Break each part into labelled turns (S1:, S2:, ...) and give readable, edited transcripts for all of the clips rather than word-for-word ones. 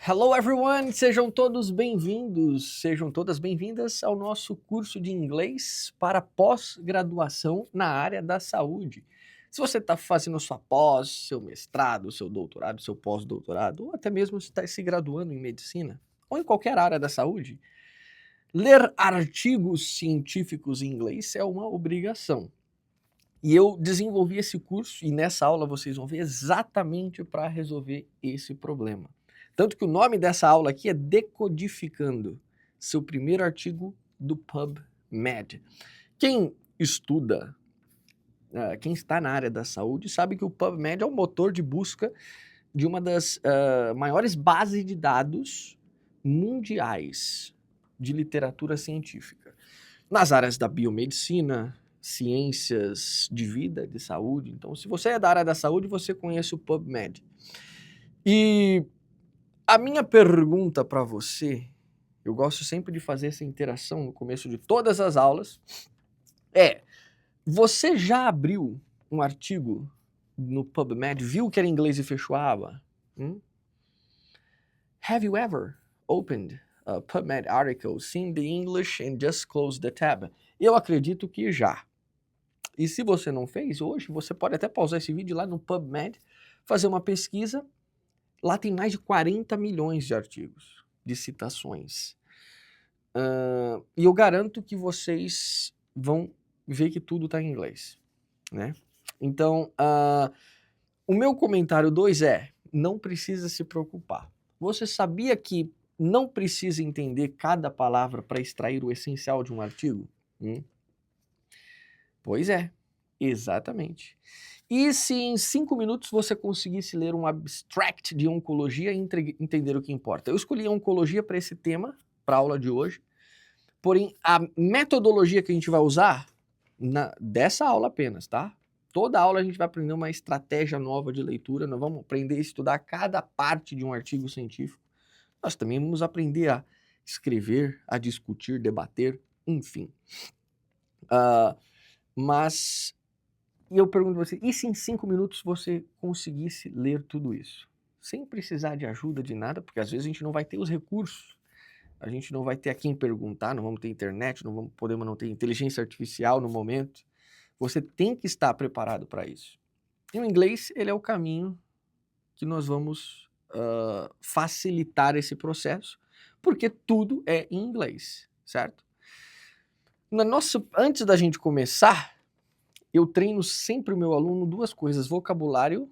S1: Hello everyone, sejam todos bem-vindos, sejam todas bem-vindas ao nosso curso de inglês para pós-graduação na área da saúde. Se você está fazendo sua pós, seu mestrado, seu doutorado, seu pós-doutorado, ou até mesmo está se graduando em medicina, ou em qualquer área da saúde, ler artigos científicos em inglês é uma obrigação. E eu desenvolvi esse curso e nessa aula vocês vão ver exatamente para resolver esse problema. Tanto que o nome dessa aula aqui é Decodificando, seu primeiro artigo do PubMed. Quem estuda, quem está na área da saúde, sabe que o PubMed é o motor de busca de uma das maiores bases de dados mundiais de literatura científica. Nas áreas da biomedicina, ciências de vida, de saúde. Então, se você é da área da saúde, você conhece o PubMed. E a minha pergunta para você, eu gosto sempre de fazer essa interação no começo de todas as aulas, você já abriu um artigo no PubMed, viu que era em inglês e fechou a aba? Have you ever opened a PubMed article, seen the English and just closed the tab? Eu acredito que já. E se você não fez hoje, você pode até pausar esse vídeo lá no PubMed, fazer uma pesquisa. Lá tem mais de 40 milhões de artigos, de citações. E eu garanto que vocês vão ver que tudo está em inglês, né? Então, o meu comentário 2 é, não precisa se preocupar. Você sabia que não precisa entender cada palavra para extrair o essencial de um artigo? Pois é, exatamente. E se em 5 minutos você conseguisse ler um abstract de oncologia e entender o que importa? Eu escolhi a oncologia para esse tema, para a aula de hoje, porém a metodologia que a gente vai usar, dessa aula apenas, tá? Toda aula a gente vai aprender uma estratégia nova de leitura, nós vamos aprender a estudar cada parte de um artigo científico. Nós também vamos aprender a escrever, a discutir, debater, enfim. Mas eu pergunto a você, e se em 5 minutos você conseguisse ler tudo isso? Sem precisar de ajuda de nada, porque às vezes a gente não vai ter os recursos, a gente não vai ter a quem perguntar, não vamos ter internet, podemos não ter inteligência artificial no momento. Você tem que estar preparado para isso. E o inglês, ele é o caminho que nós vamos facilitar esse processo, porque tudo é em inglês, certo? Antes da gente começar, eu treino sempre o meu aluno duas coisas, vocabulário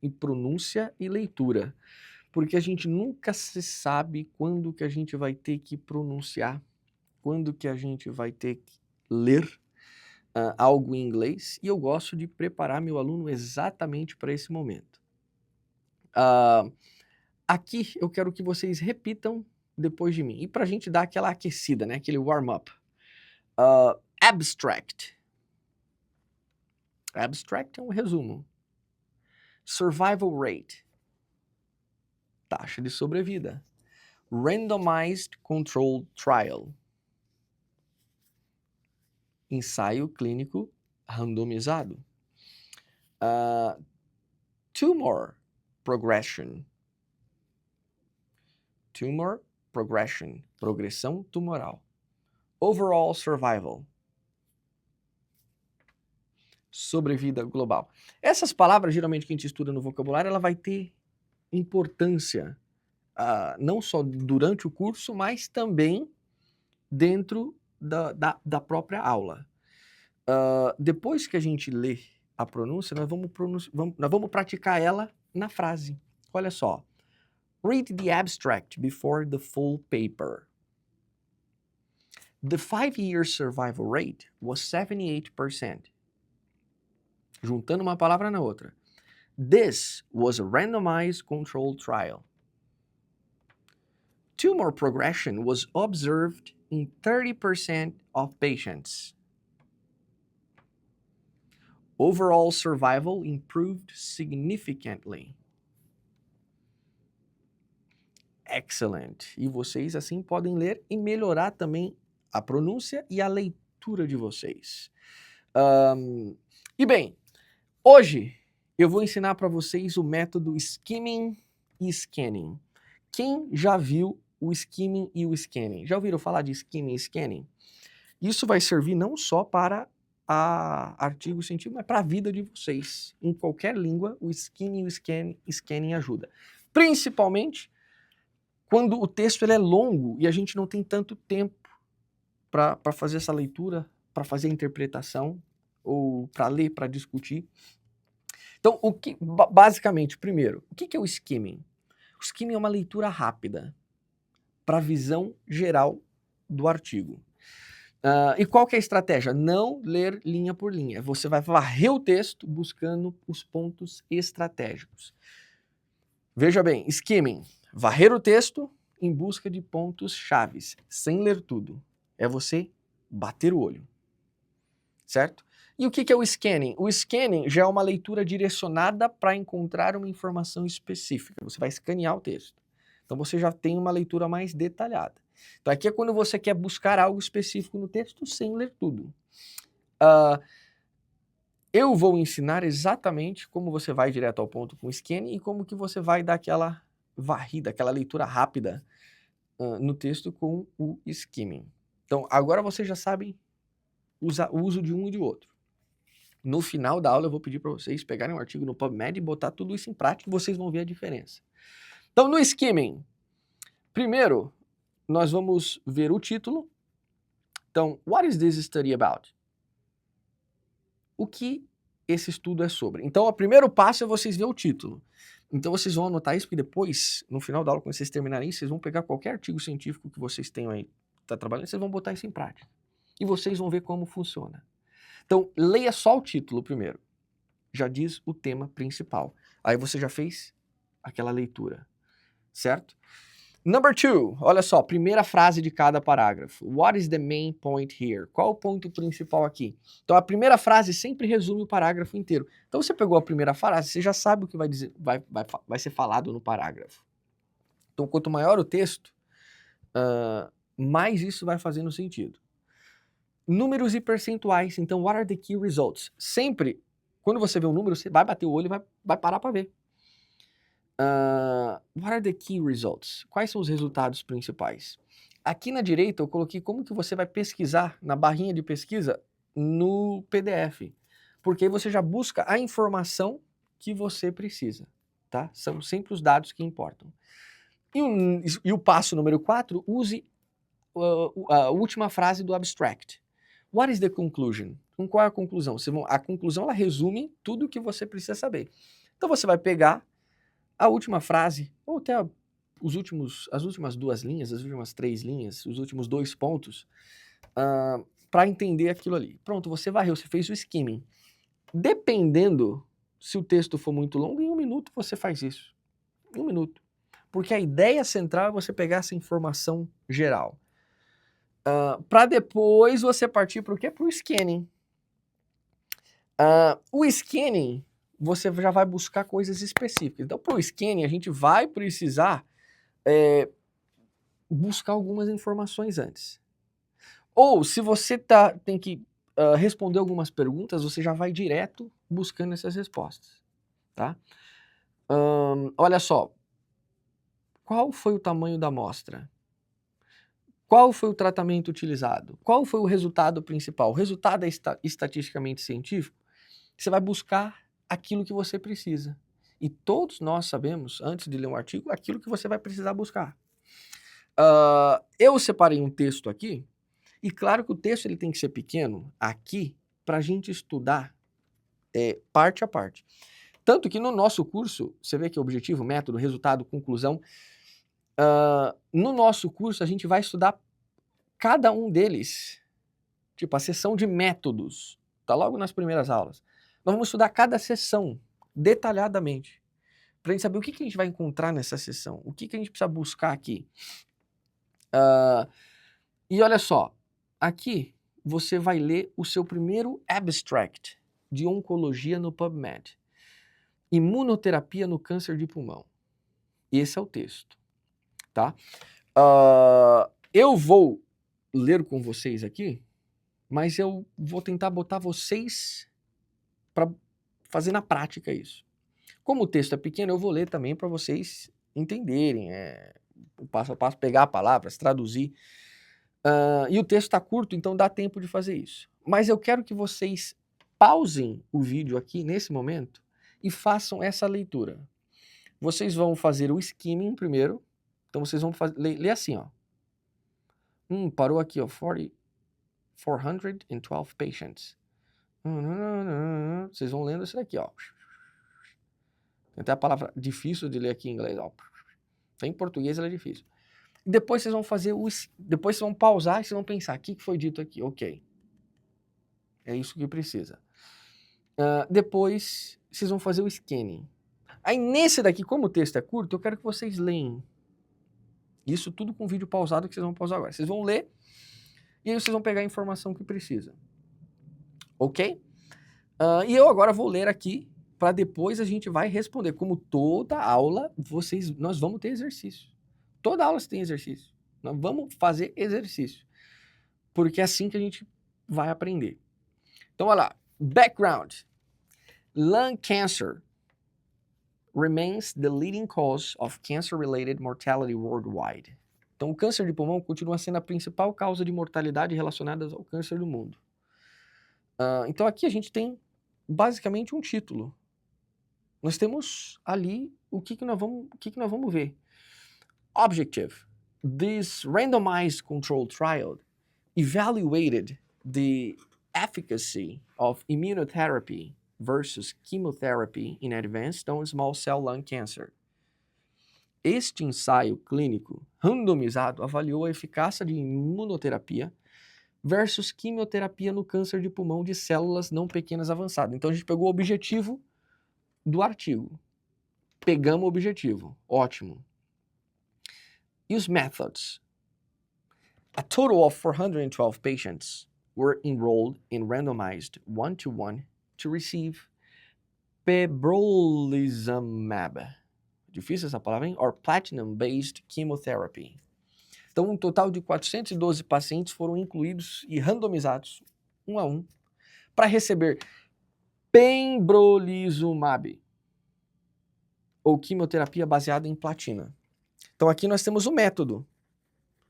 S1: e pronúncia e leitura. Porque a gente nunca se sabe quando que a gente vai ter que pronunciar, quando que a gente vai ter que ler algo em inglês, e eu gosto de preparar meu aluno exatamente para esse momento. Aqui eu quero que vocês repitam depois de mim, e para a gente dar aquela aquecida, né? Aquele warm-up. Abstract. Abstract é um resumo. Survival rate. Taxa de sobrevida. Randomized controlled trial. Ensaio clínico randomizado. Tumor progression. Tumor progression. Progressão tumoral. Overall survival. Sobrevida global. Essas palavras, geralmente, que a gente estuda no vocabulário, ela vai ter importância não só durante o curso, mas também dentro da própria aula. Depois que a gente lê a pronúncia, nós vamos praticar ela na frase. Olha só. Read the abstract before the full paper. The 5-year survival rate was 78%. Juntando uma palavra na outra. This was a randomized controlled trial. Tumor progression was observed in 30% of patients. Overall survival improved significantly. Excellent. E vocês assim podem ler e melhorar também a pronúncia e a leitura de vocês. E bem, hoje eu vou ensinar para vocês o método skimming e scanning. Quem já viu o skimming e o scanning? Já ouviram falar de skimming e scanning? Isso vai servir não só para artigo científico, mas para a vida de vocês. Em qualquer língua, o skimming e o scanning ajuda. Principalmente quando o texto ele é longo e a gente não tem tanto tempo para fazer essa leitura, para fazer a interpretação, ou para ler, para discutir. Então, basicamente, primeiro, o que é o skimming? O skimming é uma leitura rápida para a visão geral do artigo. E qual que é a estratégia? Não ler linha por linha. Você vai varrer o texto buscando os pontos estratégicos. Veja bem, skimming, varrer o texto em busca de pontos chaves, sem ler tudo. É você bater o olho, certo? E o que é o scanning? O scanning já é uma leitura direcionada para encontrar uma informação específica. Você vai escanear o texto. Então você já tem uma leitura mais detalhada. Então aqui é quando você quer buscar algo específico no texto sem ler tudo. Eu vou ensinar exatamente como você vai direto ao ponto com o scanning e como que você vai dar aquela varrida, aquela leitura rápida no texto com o skimming. Então agora vocês já sabem o uso de um e de outro. No final da aula eu vou pedir para vocês pegarem um artigo no PubMed e botar tudo isso em prática e vocês vão ver a diferença. Então no skimming, primeiro nós vamos ver o título. Então, what is this study about? O que esse estudo é sobre? Então, o primeiro passo é vocês verem o título. Então, vocês vão anotar isso, porque depois, no final da aula, quando vocês terminarem isso, vocês vão pegar qualquer artigo científico que vocês tenham aí, tá trabalhando, vocês vão botar isso em prática. E vocês vão ver como funciona. Então, leia só o título primeiro. Já diz o tema principal. Aí você já fez aquela leitura, certo? Number 2, olha só, primeira frase de cada parágrafo. What is the main point here? Qual o ponto principal aqui? Então a primeira frase sempre resume o parágrafo inteiro. Então você pegou a primeira frase, você já sabe o que vai dizer, vai ser falado no parágrafo. Então quanto maior o texto, mais isso vai fazendo sentido. Números e percentuais. Então, what are the key results? Sempre, quando você vê um número, você vai bater o olho e vai parar para ver. What are the key results? Quais são os resultados principais? Aqui na direita eu coloquei como que você vai pesquisar na barrinha de pesquisa no PDF. Porque aí você já busca a informação que você precisa, tá? São sempre os dados que importam. E o passo número 4, use a última frase do abstract. What is the conclusion? Com qual é a conclusão? A conclusão ela resume tudo o que você precisa saber. Então você vai pegar a última frase, ou até as últimas 2 linhas, as últimas 3 linhas, os últimos 2 pontos, para entender aquilo ali. Pronto, você varreu, você fez o skimming. Dependendo, se o texto for muito longo, em 1 minuto você faz isso. 1 minuto. Porque a ideia central é você pegar essa informação geral. Para depois você partir para o quê? Para o scanning. O scanning, você já vai buscar coisas específicas. Então, para o scanning, a gente vai precisar buscar algumas informações antes. Ou, se você tem que responder algumas perguntas, você já vai direto buscando essas respostas. Tá? Olha só. Qual foi o tamanho da amostra? Qual foi o tratamento utilizado? Qual foi o resultado principal? O resultado é estatisticamente científico? Você vai buscar aquilo que você precisa. E todos nós sabemos, antes de ler um artigo, aquilo que você vai precisar buscar. Eu separei um texto aqui, e claro que o texto ele tem que ser pequeno aqui, para a gente estudar parte a parte. Tanto que no nosso curso, você vê que é objetivo, método, resultado, conclusão. No nosso curso, a gente vai estudar cada um deles, tipo a seção de métodos, tá logo nas primeiras aulas. Nós vamos estudar cada seção detalhadamente, para a gente saber o que a gente vai encontrar nessa seção, o que a gente precisa buscar aqui. E olha só, aqui você vai ler o seu primeiro abstract de oncologia no PubMed. Imunoterapia no câncer de pulmão. Esse é o texto, tá? Eu vou ler com vocês aqui, mas eu vou tentar botar vocês para fazer na prática isso. Como o texto é pequeno, eu vou ler também para vocês entenderem, o passo a passo, pegar palavras, traduzir. E o texto está curto, então dá tempo de fazer isso. Mas eu quero que vocês pausem o vídeo aqui nesse momento e façam essa leitura. Vocês vão fazer o skimming primeiro. Então vocês vão ler assim, ó. Parou aqui, ó. 412 patients. Vocês vão lendo isso daqui, ó. Tem até a palavra difícil de ler aqui em inglês, ó. Em português ela é difícil. Depois vocês vão fazer depois vocês vão pausar e vocês vão pensar, o que foi dito aqui? Ok. É isso que precisa. Depois vocês vão fazer o scanning. Aí nesse daqui, como o texto é curto, eu quero que vocês leem. Isso tudo com vídeo pausado que vocês vão pausar agora. Vocês vão ler e aí vocês vão pegar a informação que precisa. Ok? E eu agora vou ler aqui para depois a gente vai responder. Como toda aula, nós vamos ter exercício. Toda aula tem exercício. Nós vamos fazer exercício. Porque é assim que a gente vai aprender. Então, olha lá. Background. Lung cancer remains the leading cause of cancer-related mortality worldwide. Então, o câncer de pulmão continua sendo a principal causa de mortalidade relacionada ao câncer do mundo. Então, aqui a gente tem basicamente um título. Nós temos ali o que nós vamos ver. Objective. This randomized controlled trial evaluated the efficacy of immunotherapy versus chemotherapy in advanced non-small cell lung cancer. Este ensaio clínico randomizado avaliou a eficácia de imunoterapia versus quimioterapia no câncer de pulmão de células não pequenas avançado. Então a gente pegou o objetivo do artigo. Pegamos o objetivo. Ótimo. E os methods? A total of 412 patients were enrolled in randomized 1-to-1 to receive pembrolizumab. Difícil essa palavra, hein? Or platinum-based chemotherapy. Então, um total de 412 pacientes foram incluídos e randomizados, um a um, para receber pembrolizumab, ou quimioterapia baseada em platina. Então, aqui nós temos o método.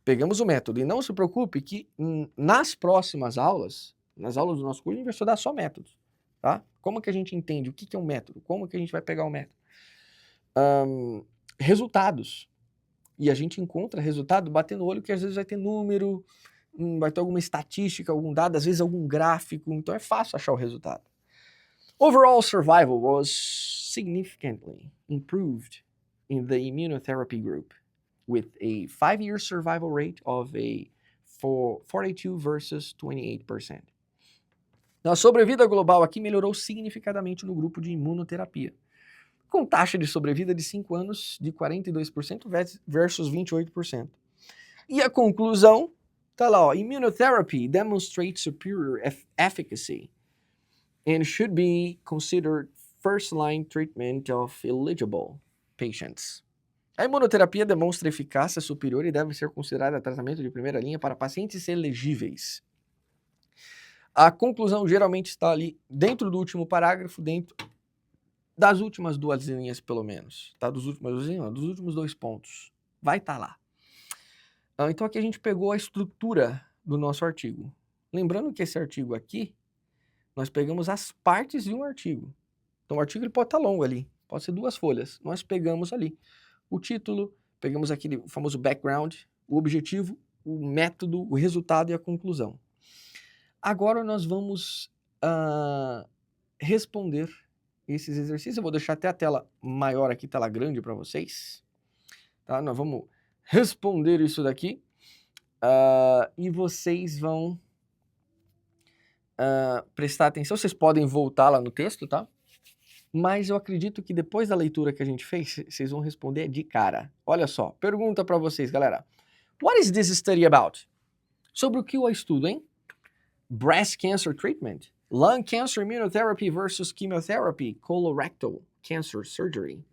S1: Pegamos o método. E não se preocupe que nas próximas aulas, nas aulas do nosso curso, a gente vai estudar só métodos. Tá? Como que a gente entende o que é um método? Como que a gente vai pegar o método? Resultados. E a gente encontra resultado batendo o olho, que às vezes vai ter número, vai ter alguma estatística, algum dado, às vezes algum gráfico, então é fácil achar o resultado. Overall survival was significantly improved in the immunotherapy group, with a 5-year survival rate of 42 versus 28%. A sobrevida global aqui melhorou significadamente no grupo de imunoterapia, com taxa de sobrevida de 5 anos de 42% versus 28%. E a conclusão, tá lá, ó, immunotherapy demonstrates superior efficacy and should be considered first-line treatment of eligible patients. A imunoterapia demonstra eficácia superior e deve ser considerada tratamento de primeira linha para pacientes elegíveis. A conclusão geralmente está ali dentro do último parágrafo, dentro das últimas 2 linhas, pelo menos. Tá? Dos últimos 2 pontos. Vai estar lá. Então aqui a gente pegou a estrutura do nosso artigo. Lembrando que esse artigo aqui, nós pegamos as partes de um artigo. Então o artigo ele pode estar longo ali, pode ser 2 folhas. Nós pegamos ali o título, pegamos aquele famoso background, o objetivo, o método, o resultado e a conclusão. Agora nós vamos responder esses exercícios. Eu vou deixar até a tela maior aqui, tela grande para vocês. Tá? Nós vamos responder isso daqui e vocês vão prestar atenção. Vocês podem voltar lá no texto, tá? Mas eu acredito que depois da leitura que a gente fez, vocês vão responder de cara. Olha só, pergunta para vocês, galera. What is this study about? Sobre o que eu estudo, hein? Breast cancer treatment, lung cancer immunotherapy versus chemotherapy, colorectal cancer surgery,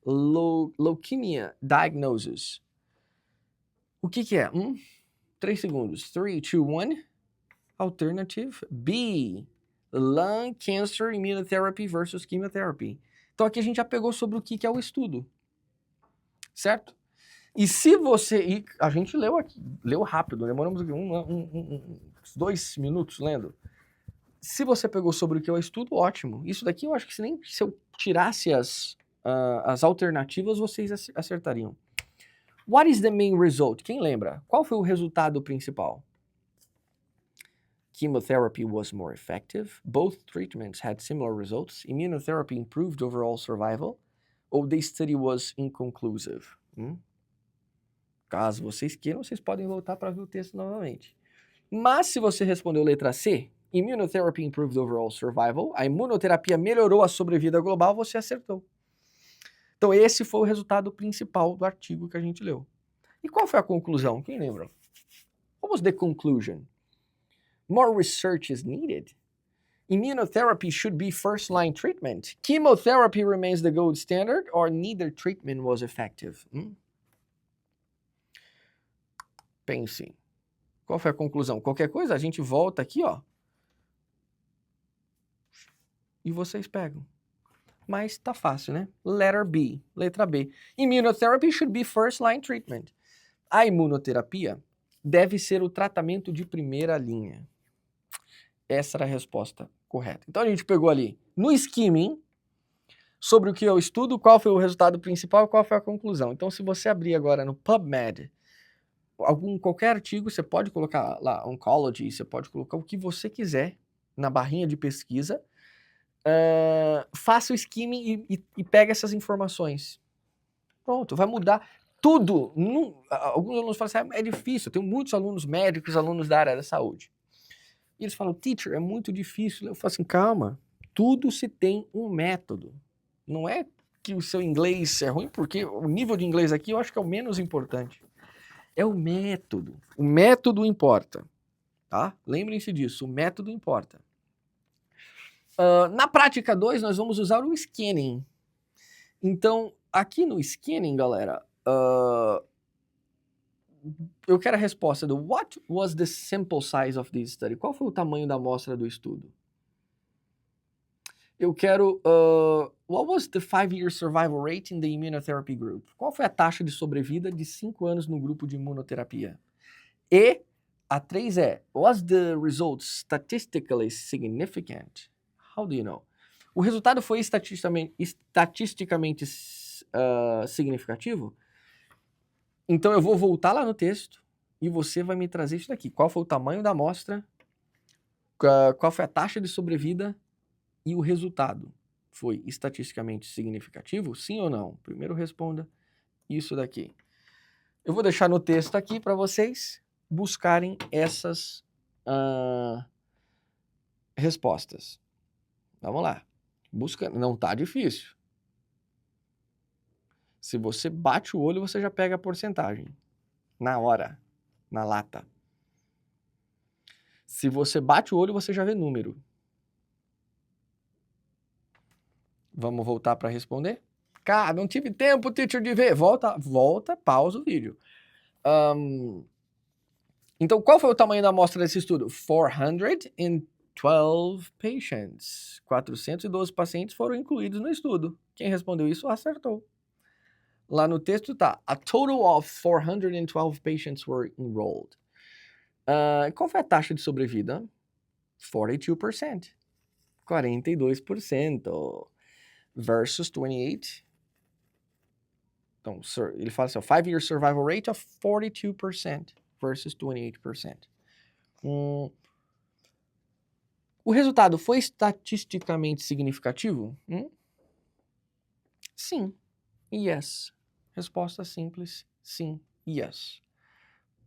S1: leukemia diagnosis. O que é? 3 segundos. 3, 2, 1. Alternative B. Lung cancer immunotherapy versus chemotherapy. Então aqui a gente já pegou sobre o que é o estudo. certo? E se você... E a gente leu aqui, leu rápido, demoramos aqui uns 2 minutos lendo. Se você pegou sobre o que eu estudo, ótimo. Isso daqui eu acho que se eu tirasse as alternativas, vocês acertariam. What is the main result? Quem lembra? Qual foi o resultado principal? Chemotherapy was more effective. Both treatments had similar results. Immunotherapy improved overall survival. Ou the study was inconclusive? Caso vocês queiram, vocês podem voltar para ver o texto novamente. Mas se você respondeu letra C, Immunotherapy improved overall survival, a imunoterapia melhorou a sobrevida global, você acertou. Então esse foi o resultado principal do artigo que a gente leu. E qual foi a conclusão? Quem lembra? What was the conclusion? More research is needed. Immunotherapy should be first-line treatment. Chemotherapy remains the gold standard, or neither treatment was effective. Pense. Qual foi a conclusão? Qualquer coisa, a gente volta aqui, ó. E vocês pegam. Mas tá fácil, né? Letter B, letra B. Immunotherapy should be first-line treatment. A imunoterapia deve ser o tratamento de primeira linha. Essa era a resposta correta. Então a gente pegou ali no skimming sobre o que eu estudo, qual foi o resultado principal e qual foi a conclusão. Então se você abrir agora no PubMed, qualquer artigo, você pode colocar lá Oncology, você pode colocar o que você quiser na barrinha de pesquisa, faça o skimming e pega essas informações. Pronto, vai mudar tudo. Alguns alunos falam assim, é difícil, eu tenho muitos alunos médicos, alunos da área da saúde. E eles falam, teacher, é muito difícil. Eu falo assim, calma, tudo se tem um método. Não é que o seu inglês é ruim, porque o nível de inglês aqui eu acho que é o menos importante. É o método. O método importa, tá? Lembrem-se disso, o método importa. Na prática 2, nós vamos usar o scanning. Então, aqui no scanning, galera, eu quero a resposta do what was the sample size of this study? Qual foi o tamanho da amostra do estudo? Eu quero what was the 5-year survival rate in the immunotherapy group? Qual foi a taxa de sobrevida de 5 anos no grupo de imunoterapia? E a 3 é was the result statistically significant? How do you know? O resultado foi estatisticamente significativo? Então eu vou voltar lá no texto e você vai me trazer isso daqui. Qual foi o tamanho da amostra? Qual foi a taxa de sobrevida? E o resultado foi estatisticamente significativo? Sim ou não? Primeiro responda isso daqui. Eu vou deixar no texto aqui para vocês buscarem essas respostas. Vamos lá. Busca, não tá difícil. Se você bate o olho, você já pega a porcentagem. Na hora. Na lata. Se você bate o olho, você já vê número. Vamos voltar para responder? Cara, não tive tempo, teacher, de ver. Volta, pausa o vídeo. Então, qual foi o tamanho da amostra desse estudo? 412 patients. 412 pacientes foram incluídos no estudo. Quem respondeu isso acertou. Lá no texto tá, a total of 412 patients were enrolled. Qual foi a taxa de sobrevida? 42%. 42%. Versus 28%. Então, ele fala assim, 5-year survival rate of 42% versus 28%. O resultado foi estatisticamente significativo? Sim. Yes. Resposta simples, sim, yes.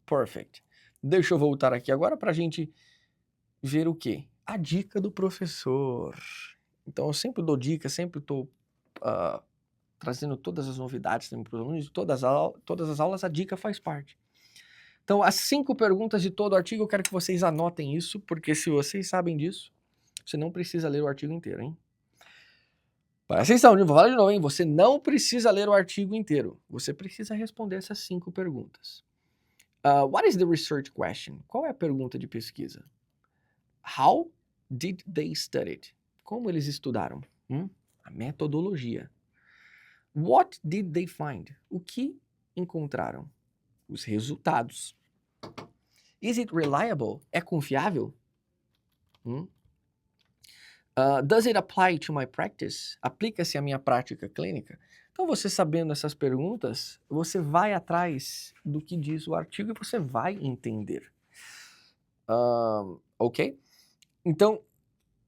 S1: Perfect. Deixa eu voltar aqui agora para a gente ver o quê? A dica do professor. Então, eu sempre dou dica, sempre estou trazendo todas as novidades para os alunos, todas as aulas, a dica faz parte. Então, as 5 perguntas de todo o artigo, eu quero que vocês anotem isso, porque se vocês sabem disso, você não precisa ler o artigo inteiro, hein? Presta atenção, vou falar de novo, hein? Você não precisa ler o artigo inteiro. Você precisa responder essas 5 perguntas. What is the research question? Qual é a pergunta de pesquisa? How did they study it? Como eles estudaram? A metodologia. What did they find? O que encontraram? Os resultados. Is it reliable? É confiável? Does it apply to my practice? Aplica-se à minha prática clínica? Então, você sabendo essas perguntas, você vai atrás do que diz o artigo e você vai entender. Ok? Então,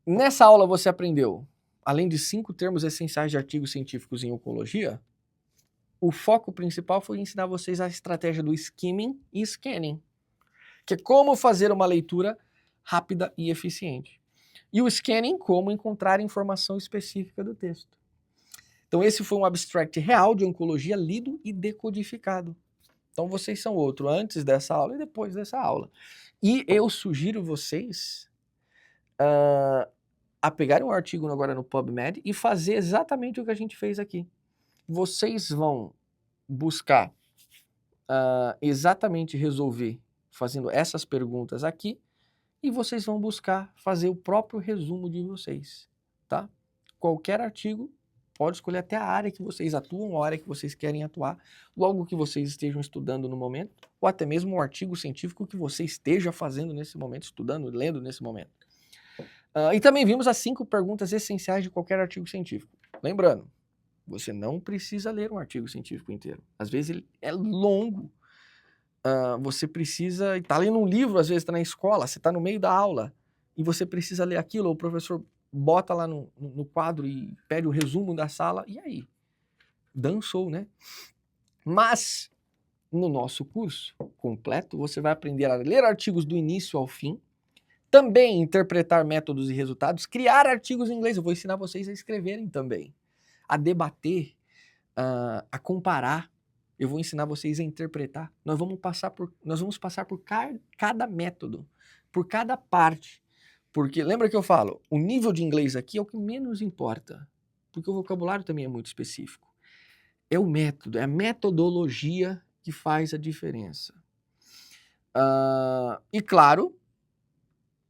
S1: nessa aula você aprendeu, além de 5 termos essenciais de artigos científicos em oncologia, o foco principal foi ensinar vocês a estratégia do skimming e scanning, que é como fazer uma leitura rápida e eficiente. E o scanning, como encontrar informação específica do texto. Então esse foi um abstract real de oncologia lido e decodificado. Então vocês são outro antes dessa aula e depois dessa aula. E eu sugiro vocês a pegarem um artigo agora no PubMed e fazer exatamente o que a gente fez aqui. Vocês vão buscar exatamente resolver fazendo essas perguntas aqui e vocês vão buscar fazer o próprio resumo de vocês, tá? Qualquer artigo, pode escolher até a área que vocês atuam, a área que vocês querem atuar, ou algo que vocês estejam estudando no momento, ou até mesmo um artigo científico que você esteja fazendo nesse momento, estudando, lendo nesse momento. E também vimos as 5 perguntas essenciais de qualquer artigo científico. Lembrando, você não precisa ler um artigo científico inteiro. Às vezes ele é longo. Você precisa... Está lendo um livro, às vezes está na escola, você está no meio da aula, e você precisa ler aquilo, ou o professor bota lá no quadro e pede o resumo da sala, e aí? Dançou, né? Mas, no nosso curso completo, você vai aprender a ler artigos do início ao fim, também interpretar métodos e resultados, criar artigos em inglês. Eu vou ensinar vocês a escreverem também, a debater, a comparar. Eu vou ensinar vocês a interpretar. Nós vamos passar por cada método, por cada parte. Porque lembra que eu falo, o nível de inglês aqui é o que menos importa, porque o vocabulário também é muito específico. É o método, é a metodologia que faz a diferença. E claro,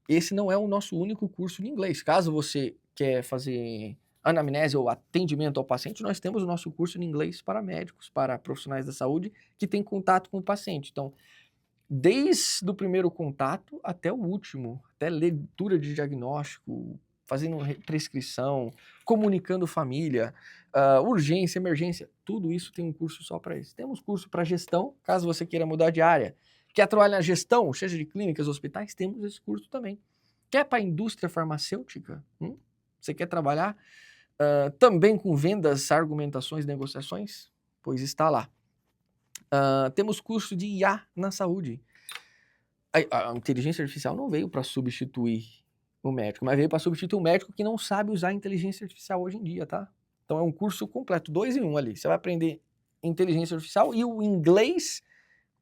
S1: esse não é o nosso único curso de inglês. Caso você quer fazer anamnese ou atendimento ao paciente, nós temos o nosso curso de inglês para médicos, para profissionais da saúde que têm contato com o paciente. Então, desde o primeiro contato até o último, até leitura de diagnóstico, fazendo prescrição, comunicando família, urgência, emergência, tudo isso tem um curso só para isso. Temos curso para gestão, caso você queira mudar de área. Quer trabalhar na gestão, seja de clínicas, hospitais, temos esse curso também. Quer para a indústria farmacêutica? Você quer trabalhar também com vendas, argumentações, negociações? Pois está lá. Temos curso de IA na saúde. A inteligência artificial não veio para substituir o médico, mas veio para substituir o médico que não sabe usar a inteligência artificial hoje em dia, tá? Então é um curso completo, 2 em 1 ali. Você vai aprender inteligência artificial e o inglês.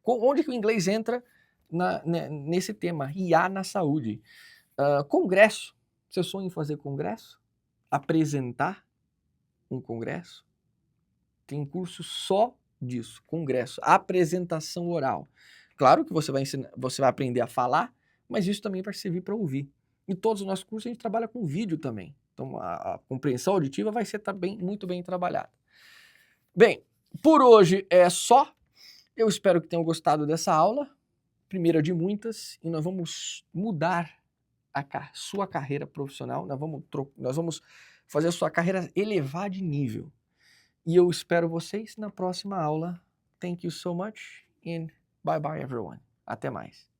S1: Onde que o inglês entra nesse tema? IA na saúde. Congresso. Você sonha em fazer congresso? Apresentar um congresso? Tem um curso só disso, congresso, apresentação oral. Claro que você vai aprender a falar, mas isso também vai servir para ouvir. Em todos os nossos cursos a gente trabalha com vídeo também. Então a compreensão auditiva vai ser também muito bem trabalhada. Bem, por hoje é só. Eu espero que tenham gostado dessa aula, primeira de muitas, e nós vamos mudar a sua carreira profissional, nós vamos fazer a sua carreira elevar de nível. E eu espero vocês na próxima aula. Thank you so much and bye bye everyone. Até mais.